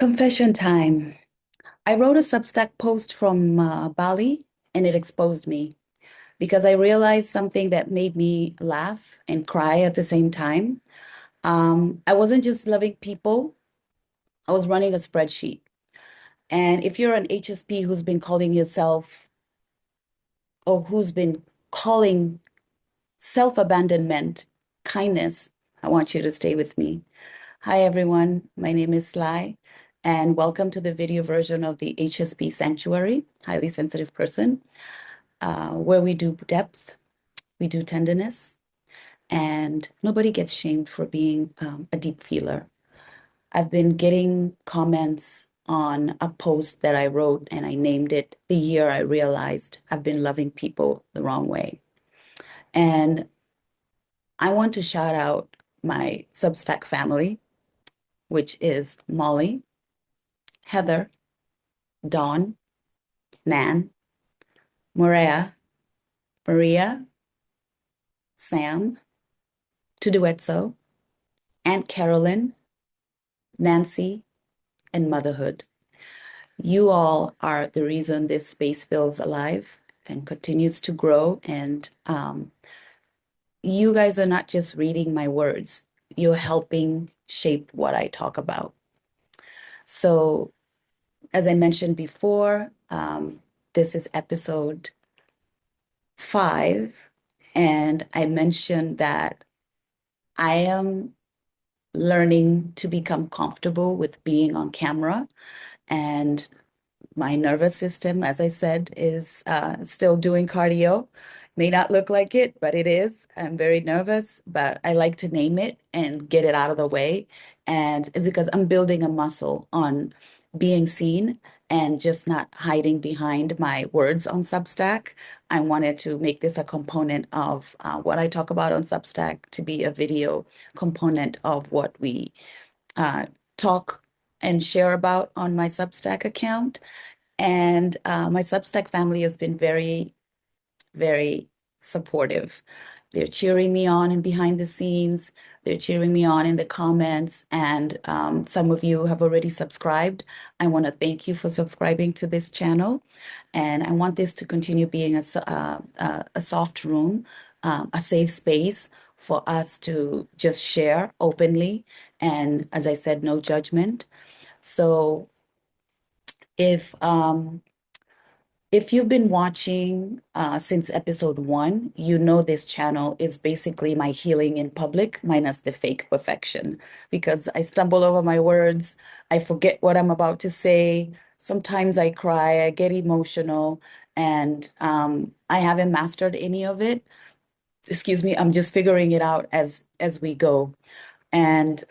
Confession time. I wrote a Substack post from Bali and it exposed me because I realized something that made me laugh and cry at the same time. I wasn't just loving people, I was running a spreadsheet. And if you're an HSP who's been calling yourself or who's been calling self-abandonment kindness, I want you to stay with me. Hi, everyone. My name is Sly, and welcome to the video version of the HSP Sanctuary, highly sensitive person, where we do depth, we do tenderness, and nobody gets shamed for being a deep feeler. I've been getting comments on a post that I wrote, and I named it The Year I Realized I've Been Loving People the Wrong Way. And I want to shout out my Substack family, which is Molly, Heather, Dawn, Nan, Maria, Sam, Tuduetso, Aunt Carolyn, Nancy, and motherhood. You all are the reason this space feels alive and continues to grow. And you guys are not just reading my words, you're helping shape what I talk about. So, as I mentioned before, this is episode 5. And I mentioned that I am learning to become comfortable with being on camera. And my nervous system, as I said, is still doing cardio. May not look like it, but it is. I'm very nervous, but I like to name it and get it out of the way. And it's because I'm building a muscle on being seen and just not hiding behind my words on Substack. I wanted to make this a component of what I talk about on Substack to be a video component of what we uh, talk and share about on my Substack account. And my Substack family has been very, very supportive. They're cheering me on in behind the scenes. They're cheering me on in the comments. And some of you have already subscribed. I want to thank you for subscribing to this channel. And I want this to continue being a soft room, a safe space for us to just share openly. And as I said, no judgment. So if if you've been watching since episode 1, you know this channel is basically my healing in public, minus the fake perfection, because I stumble over my words, I forget what I'm about to say. Sometimes I cry, I get emotional, and I haven't mastered any of it. Excuse me, I'm just figuring it out as we go. And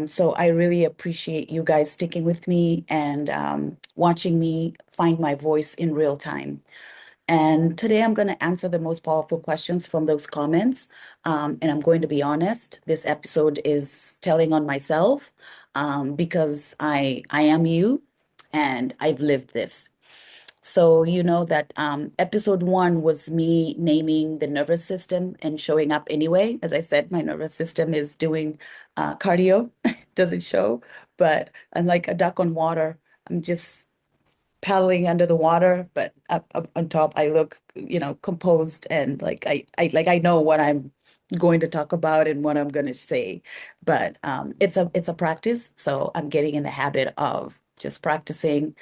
so I really appreciate you guys sticking with me and watching me find my voice in real time. And today I'm going to answer the most powerful questions from those comments. And I'm going to be honest, this episode is telling on myself because I am you and I've lived this. So you know that episode 1 was me naming the nervous system and showing up anyway. As I said, my nervous system is doing cardio, doesn't show, but I'm like a duck on water. I'm just paddling under the water, but up on top, I look, composed and like I know what I'm going to talk about and what I'm going to say. But it's a practice, so I'm getting in the habit of just practicing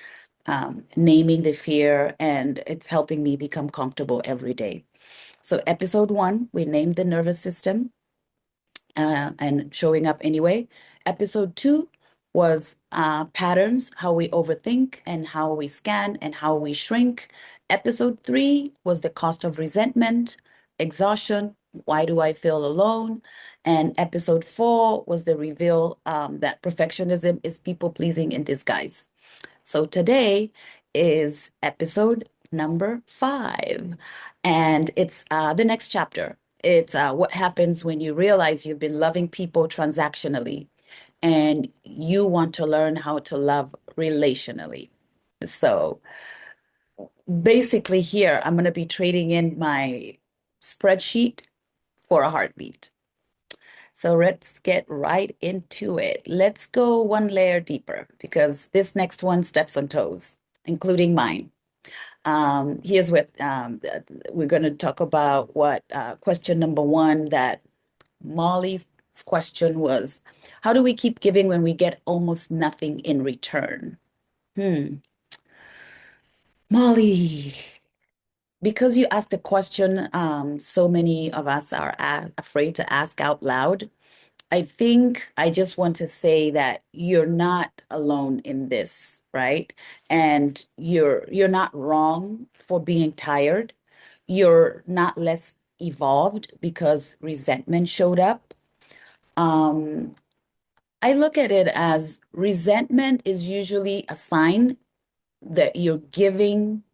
naming the fear, and it's helping me become comfortable every day. So, episode 1, we named the nervous system and showing up anyway. Episode 2 was patterns, how we overthink and how we scan and how we shrink. Episode 3 was the cost of resentment, exhaustion. Why do I feel alone? And episode 4 was the reveal that perfectionism is people pleasing in disguise. So today is episode number 5, and it's the next chapter. It's what happens when you realize you've been loving people transactionally and you want to learn how to love relationally. So basically, here I'm going to be trading in my spreadsheet for a heartbeat. So let's get right into it. Let's go one layer deeper because this next one steps on toes, including mine. Here's what we're going to talk about. What question number one that Molly's question was, how do we keep giving when we get almost nothing in return? Molly, because you asked the question, so many of us are afraid to ask out loud. I think I just want to say that you're not alone in this, right? And you're not wrong for being tired. You're not less evolved because resentment showed up. Um, I look at it as resentment is usually a sign that you're giving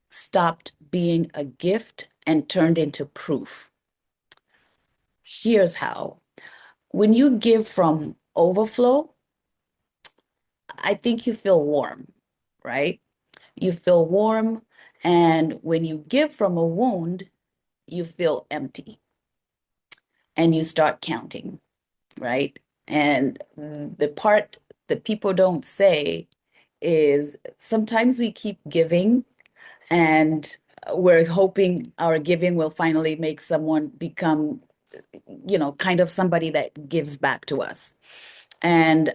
stopped being a gift and turned into proof. Here's how. When you give from overflow, I think you feel warm, right? You feel warm. And when you give from a wound, you feel empty and you start counting, right? And the part that people don't say is sometimes we keep giving and we're hoping our giving will finally make someone become, kind of somebody that gives back to us. And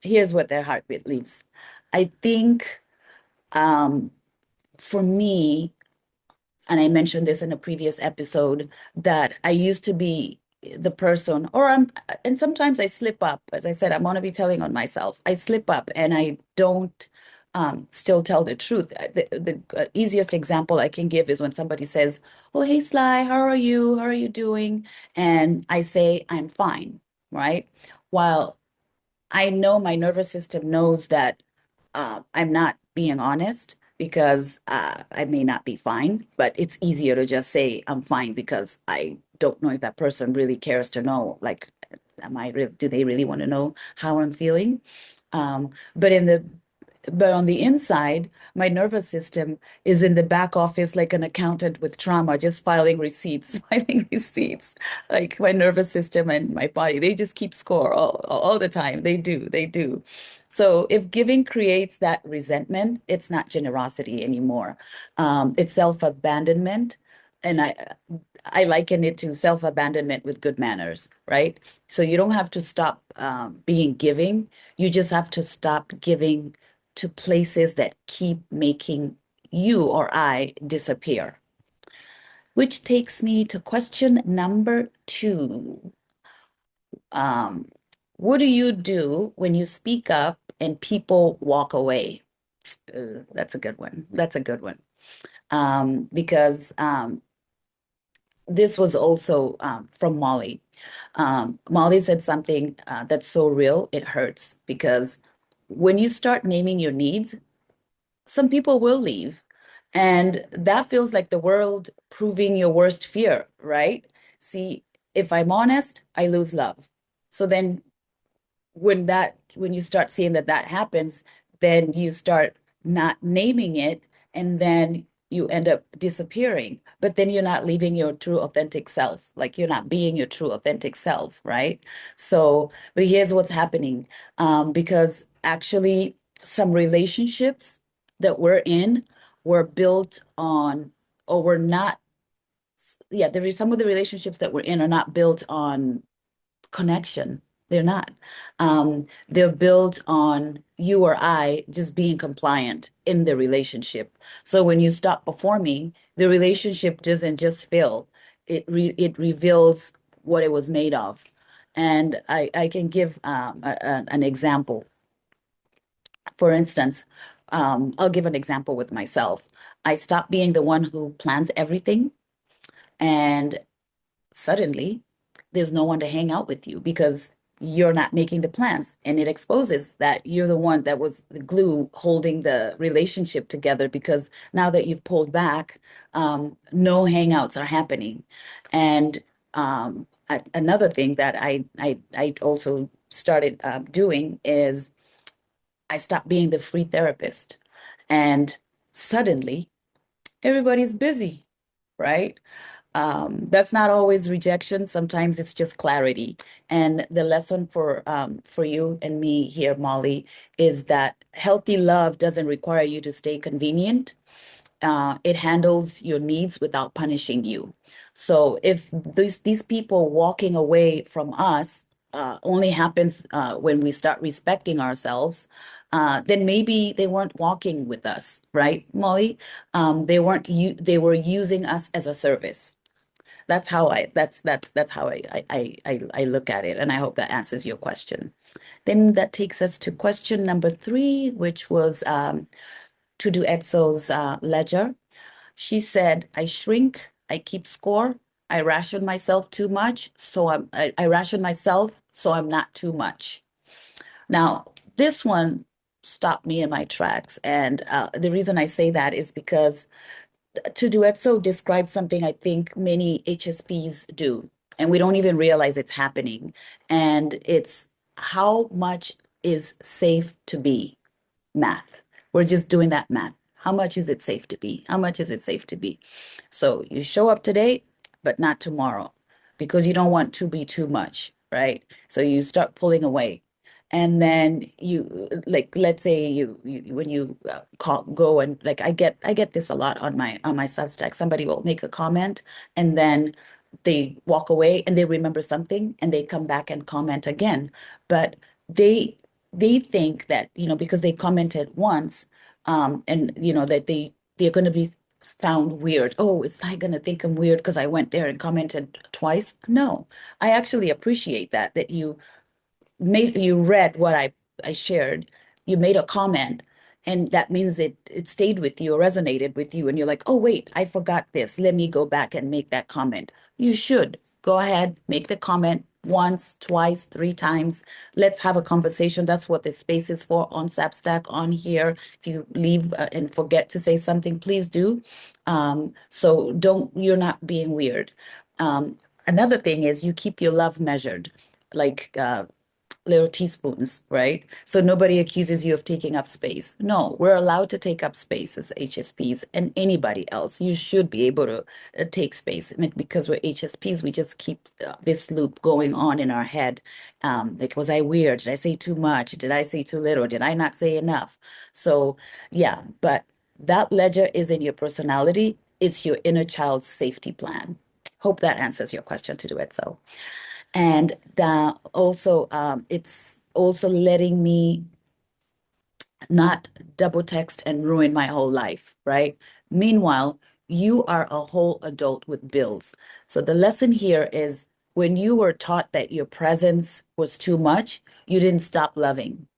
here's what their heartbeat leaves. I think um, for me, and I mentioned this in a previous episode, that I used to be the person, and sometimes I slip up. As I said, I'm going to be telling on myself. I slip up and I don't still tell the truth. The easiest example I can give is when somebody says, "Oh, hey, Sly, how are you? How are you doing?" And I say, "I'm fine," right? While I know my nervous system knows that I'm not being honest because I may not be fine, but it's easier to just say I'm fine because I don't know if that person really cares to know. Like, do they really want to know how I'm feeling? But on the inside, my nervous system is in the back office like an accountant with trauma, just filing receipts, filing receipts. Like my nervous system and my body, they just keep score all the time. They do. So if giving creates that resentment, it's not generosity anymore. It's self-abandonment. And I liken it to self-abandonment with good manners, right? So you don't have to stop being giving. You just have to stop giving to places that keep making you or I disappear. Which takes me to question number two. Um, what do you do when you speak up and people walk away? That's a good one. That's a good one. Because this was also from Molly. Molly said something that's so real, it hurts because when you start naming your needs, some people will leave. And that feels like the world proving your worst fear, right? See, if I'm honest, I lose love. So then when you start seeing that happens, then you start not naming it and then you end up disappearing. But then you're not leaving your true authentic self. Like you're not being your true authentic self, right? So, but here's what's happening. Because actually some relationships that we're in were built on, or were not, yeah, there is some of the relationships that we're in are not built on connection. They're not. They're built on you or I just being compliant in the relationship. So when you stop performing, the relationship doesn't just fail. It reveals what it was made of. And I can give an example. For instance, I'll give an example with myself. I stopped being the one who plans everything, and suddenly there's no one to hang out with you because you're not making the plans. And it exposes that you're the one that was the glue holding the relationship together because now that you've pulled back, no hangouts are happening. And another thing that I also started doing is I stopped being the free therapist. And suddenly everybody's busy, right? That's not always rejection. Sometimes it's just clarity. And the lesson for you and me here, Molly, is that healthy love doesn't require you to stay convenient. It handles your needs without punishing you. So if these people walking away from us only happens when we start respecting ourselves, then maybe they weren't walking with us, right, Molly? They weren't you. They were using us as a service. That's how I look at it, and I hope that answers your question. Then that takes us to question number three, which was to do Etzo's ledger. She said, I shrink, I keep score, I ration myself too much, I ration myself so I'm not too much. Now, this one stopped me in my tracks. And the reason I say that is because to do Etso describes something I think many HSPs do, and we don't even realize it's happening. And it's how much is safe to be math. We're just doing that math. How much is it safe to be? How much is it safe to be? So you show up today, but not tomorrow because you don't want to be too much, right? So you start pulling away. And then you like let's say you when you go and like I get this a lot on my Substack. Somebody will make a comment and then they walk away and they remember something and they come back and comment again. But they they think that, because they commented once, and that they're going to be found weird. Oh, is I going to think I'm weird because I went there and commented twice? No, I actually appreciate that you read what I shared, you made a comment, and that means it stayed with you or resonated with you, and you're like, oh wait, I forgot this. Let me go back and make that comment. You should go ahead, make the comment once, twice, three times. Let's have a conversation. That's what the space is for on Substack, on here. If you leave and forget to say something, please do. So you're not being weird. Another thing is you keep your love measured. Like little teaspoons, right? So nobody accuses you of taking up space. No, we're allowed to take up space as HSPs and anybody else. You should be able to take space. I mean, because we're HSPs, we just keep this loop going on in our head. Like, was I weird? Did I say too much? Did I say too little? Did I not say enough? So, yeah, but that ledger is in your personality. It's your inner child's safety plan. Hope that answers your question to do it so. And also, it's also letting me not double text and ruin my whole life, right? Meanwhile, you are a whole adult with bills. So the lesson here is when you were taught that your presence was too much, you didn't stop loving.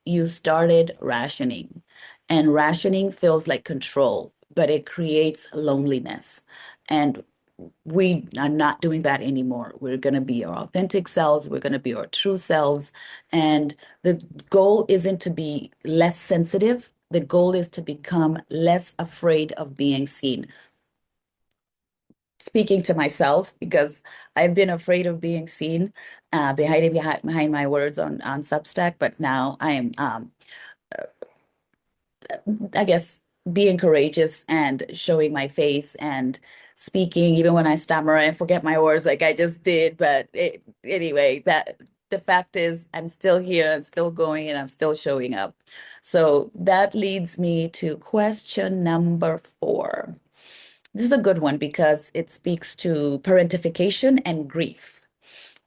You started rationing. And rationing feels like control, but it creates loneliness. And we are not doing that anymore. We're going to be our authentic selves. We're going to be our true selves. And the goal isn't to be less sensitive. The goal is to become less afraid of being seen. Speaking to myself, because I've been afraid of being seen, behind my words on Substack, but now I am I guess being courageous and showing my face and speaking, even when I stammer and forget my words like I just did. But anyway, that the fact is, I'm still here, I'm still going, and I'm still showing up. So that leads me to question number four. This is a good one because it speaks to parentification and grief.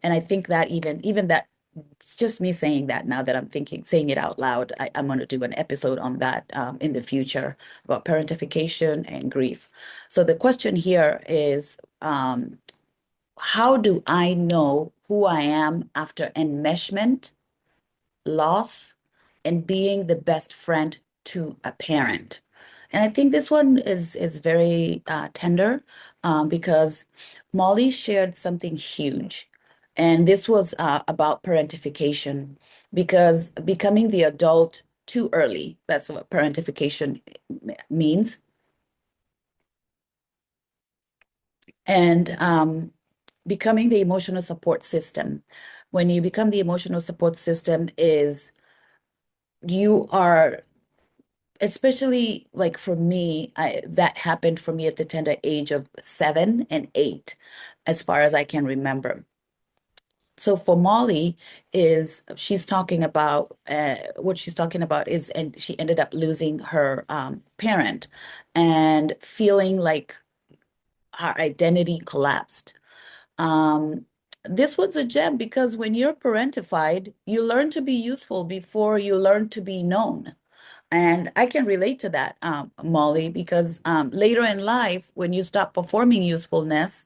And I think that even that it's just me saying that now that I'm saying it out loud. I'm going to do an episode on that in the future about parentification and grief. So the question here is, how do I know who I am after enmeshment, loss, and being the best friend to a parent? And I think this one is very tender because Molly shared something huge. And this was about parentification because becoming the adult too early, that's what parentification means. And becoming the emotional support system. When you become the emotional support system is you are especially like for me, that happened for me at the tender age of 7 and 8, as far as I can remember. So for Molly is she's talking about what she's talking about is, and she ended up losing her parent and feeling like her identity collapsed. Um, this one's a gem because when you're parentified, you learn to be useful before you learn to be known. And I can relate to that, Molly, because later in life, when you stop performing usefulness,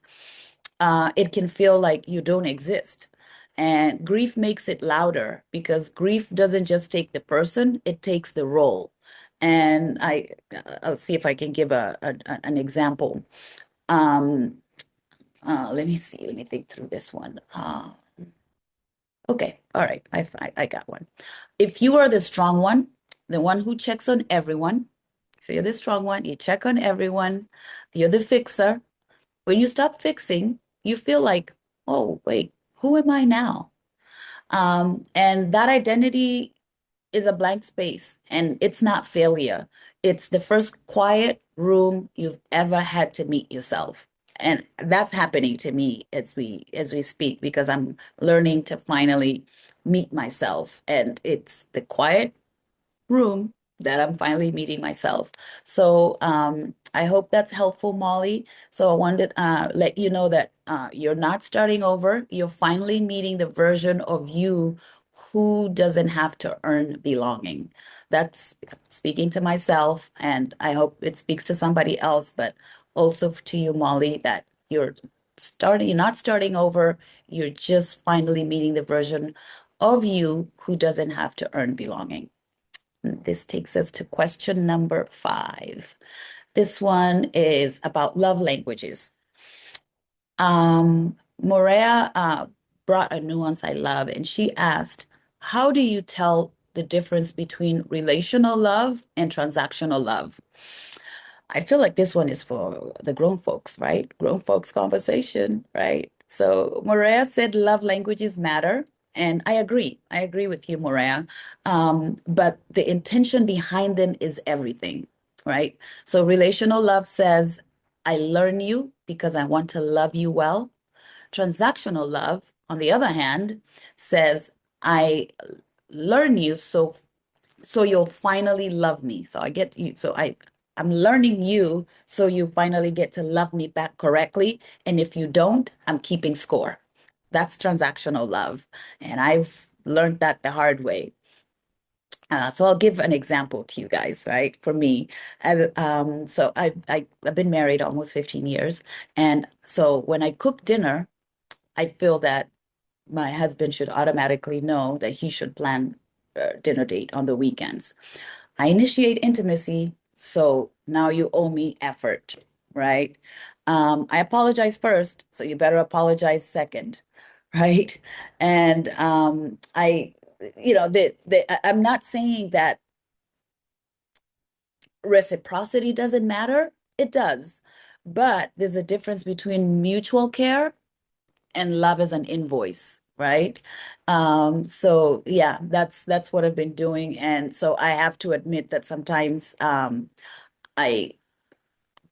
it can feel like you don't exist. And grief makes it louder because grief doesn't just take the person, it takes the role. And I'll see if I can give an example. Um, let me see, let me think through this one. Okay, all right, I got one. If you are the strong one, the one who checks on everyone, so you're the strong one, you check on everyone, you're the fixer. When you stop fixing, you feel like, oh, wait, who am I now? And that identity is a blank space, and it's not failure. It's the first quiet room you've ever had to meet yourself. And that's happening to me as we speak because I'm learning to finally meet myself. And it's the quiet room that I'm finally meeting myself. So I hope that's helpful, Molly. So I wanted to let you know that you're not starting over. You're finally meeting the version of you who doesn't have to earn belonging. That's speaking to myself, and I hope it speaks to somebody else, but also to you, Molly, that you're not starting over. You're just finally meeting the version of you who doesn't have to earn belonging. This takes us to question number 5. This one is about love languages. Morea brought a nuance I love, and she asked, how do you tell the difference between relational love and transactional love? I feel like this one is for the grown folks, right? Grown folks conversation, right? So Maria said love languages matter. And I agree. I agree with you, Maria. But the intention behind them is everything, right? So relational love says, I learn you because I want to love you well. Transactional love, on the other hand, says, I learn you so you'll finally love me. So I get you. I'm learning you so you finally get to love me back correctly. And if you don't, I'm keeping score. That's transactional love. And I've learned that the hard way. So I'll give an example to you guys, right? For me, I've been married almost 15 years. And so when I cook dinner, I feel that my husband should automatically know that he should plan a dinner date on the weekends. I initiate intimacy, so now you owe me effort, right? I apologize first, so you better apologize second, right? And I'm not saying that reciprocity doesn't matter. It does, but there's a difference between mutual care and love as an invoice, right? So yeah, that's what I've been doing, and so I have to admit that sometimes I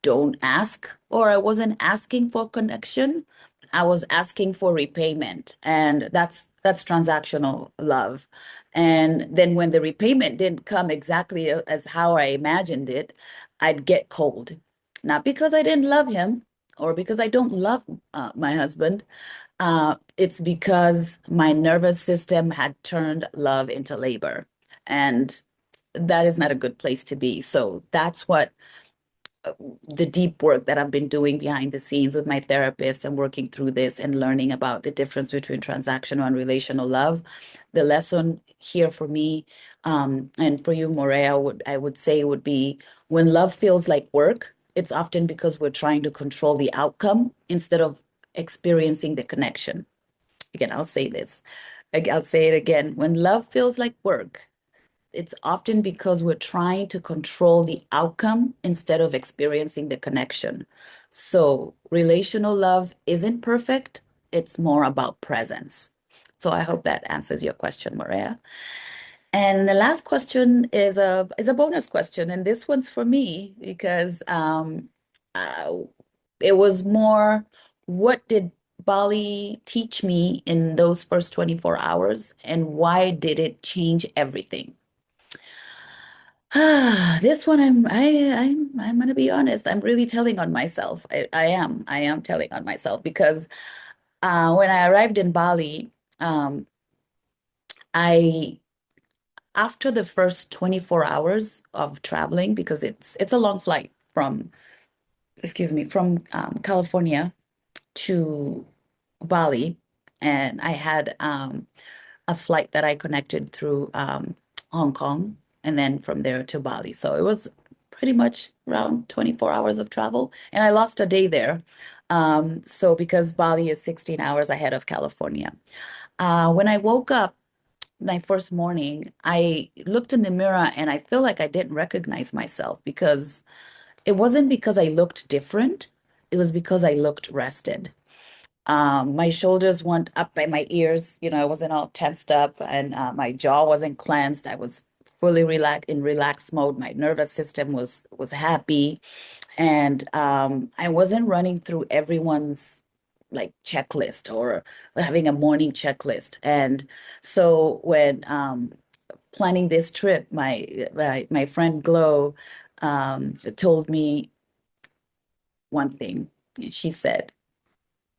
don't ask, or I wasn't asking for connection. I was asking for repayment, and that's transactional love. And then when the repayment didn't come exactly as how I imagined it, I'd get cold. Not because I didn't love him or because I don't love my husband. It's because my nervous system had turned love into labor. And that is not a good place to be. So that's what the deep work that I've been doing behind the scenes with my therapist and working through this and learning about the difference between transactional and relational love. The lesson here for me, and for you, Morea, I would say would be when love feels like work, it's often because we're trying to control the outcome instead of experiencing the connection. Again, I'll say this. I'll say it again. When love feels like work, it's often because we're trying to control the outcome instead of experiencing the connection. So relational love isn't perfect. It's more about presence. So I hope that answers your question, Maria. And the last question is a bonus question, and this one's for me because uh, it was more, what did Bali teach me in those first 24 hours, and why did it change everything? This one I'm gonna be honest. I'm really telling on myself. I am telling on myself because when I arrived in Bali, um, I after the first 24 hours of traveling, because it's a long flight from, excuse me, from California to Bali, and I had a flight that I connected through Hong Kong, and then from there to Bali. So it was pretty much around 24 hours of travel, and I lost a day there. So because Bali is 16 hours ahead of California. When I woke up my first morning, I looked in the mirror and I feel like I didn't recognize myself because it wasn't because I looked different. It was because I looked rested. My shoulders weren't up by my ears. I wasn't all tensed up, and my jaw wasn't clenched. I was fully relaxed mode. My nervous system was happy, and I wasn't running through everyone's like checklist or having a morning checklist. And so when planning this trip, my friend Glow told me one thing. She said,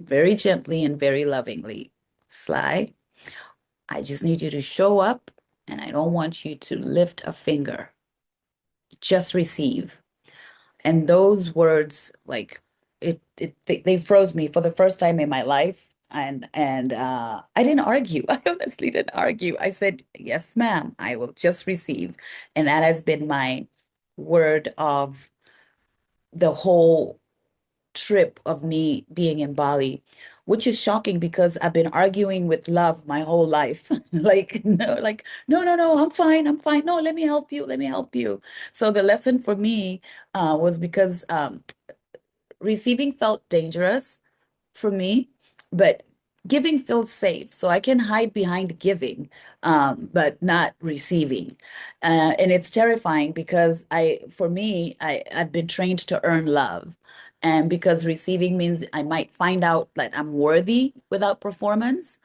very gently and very lovingly, Sly, I just need you to show up, and I don't want you to lift a finger. Just receive. And those words, like they froze me for the first time in my life. And I didn't argue. I honestly didn't argue. I said, yes, ma'am, I will just receive. And that has been my word of the whole trip of me being in Bali, which is shocking because I've been arguing with love my whole life. Like, no, no, no, I'm fine, I'm fine. No, let me help you, let me help you. So the lesson for me was because receiving felt dangerous for me, but giving feels safe. So I can hide behind giving, but not receiving. And it's terrifying because for me, I've been trained to earn love. And because receiving means I might find out that I'm worthy without performance,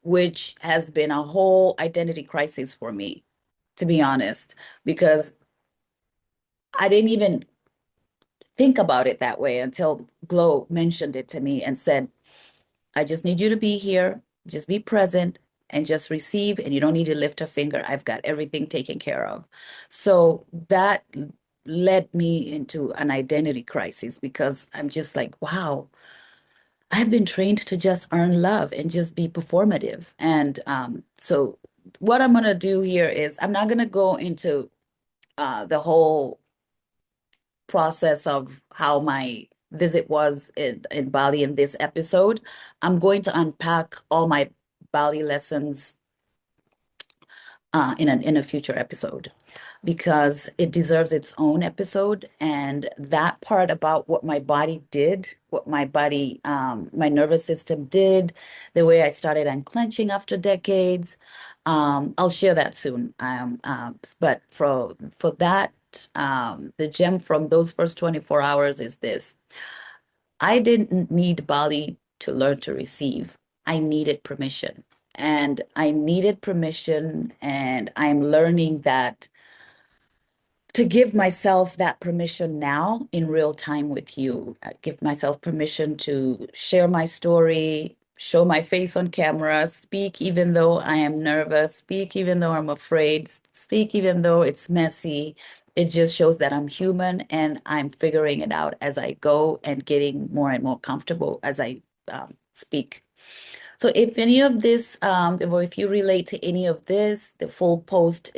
which has been a whole identity crisis for me, to be honest, because I didn't even think about it that way until Glow mentioned it to me and said, I just need you to be here, just be present and just receive, and you don't need to lift a finger. I've got everything taken care of. So that led me into an identity crisis because I'm just like, wow, I've been trained to just earn love and just be performative. And so what I'm going to do here is I'm not going to go into the whole process of how my visit was in Bali in this episode. I'm going to unpack all my Bali lessons in a future episode because it deserves its own episode. And that part about what my body did, what my body, my nervous system did, the way I started unclenching after decades, I'll share that soon. But for that, the gem from those first 24 hours is this. I didn't need Bali to learn to receive. I needed permission. And I needed permission, and I'm learning that to give myself that permission now in real time with you. I give myself permission to share my story, show my face on camera, speak even though I am nervous, speak even though I'm afraid, speak even though it's messy. It just shows that I'm human and I'm figuring it out as I go and getting more and more comfortable as I speak. So if any of this, or if you relate to any of this, the full post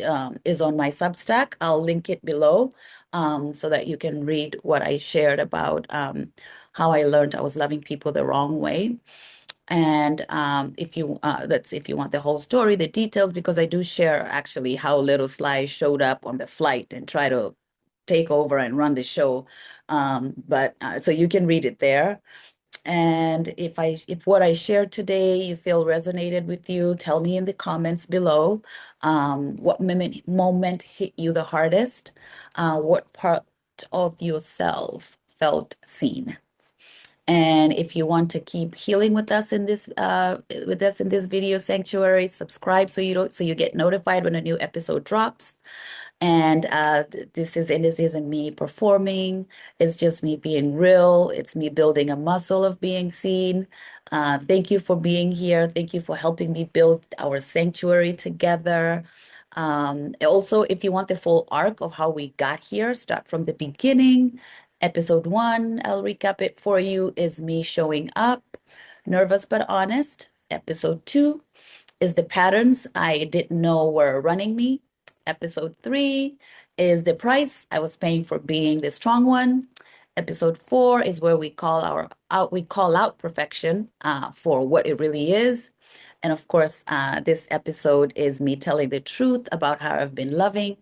is on my Substack. I'll link it below so that you can read what I shared about how I learned I was loving people the wrong way. And if you want the whole story, the details, because I do share actually how little Sly showed up on the flight and try to take over and run the show. But so you can read it there. And if what I shared today you feel resonated with you, tell me in the comments below what moment hit you the hardest, what part of yourself felt seen. And if you want to keep healing with us in this video sanctuary, subscribe so you get notified when a new episode drops. And this isn't me performing. It's just me being real. It's me building a muscle of being seen. Thank you for being here. Thank you for helping me build our sanctuary together. Also, if you want the full arc of how we got here, start from the beginning. Episode 1, I'll recap it for you, is me showing up, nervous but honest. Episode 2 is the patterns I didn't know were running me. Episode 3 is the price I was paying for being the strong one. Episode 4 is where we call out perfection for what it really is. And of course, this episode is me telling the truth about how I've been loving.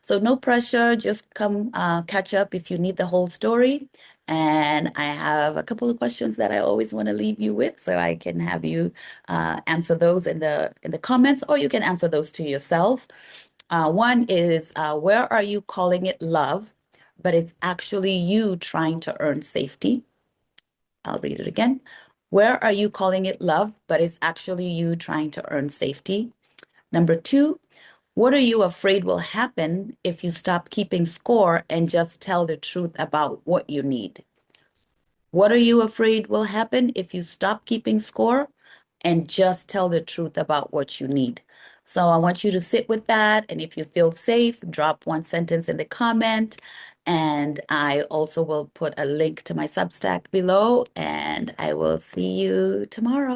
So no pressure, just come catch up if you need the whole story. And I have a couple of questions that I always want to leave you with, so I can have you answer those in the comments, or you can answer those to yourself. One is, where are you calling it love, but it's actually you trying to earn safety? I'll read it again. Where are you calling it love, but it's actually you trying to earn safety? Number 2, what are you afraid will happen if you stop keeping score and just tell the truth about what you need? What are you afraid will happen if you stop keeping score and just tell the truth about what you need? So I want you to sit with that. And if you feel safe, drop one sentence in the comment. And I also will put a link to my Substack below. And I will see you tomorrow.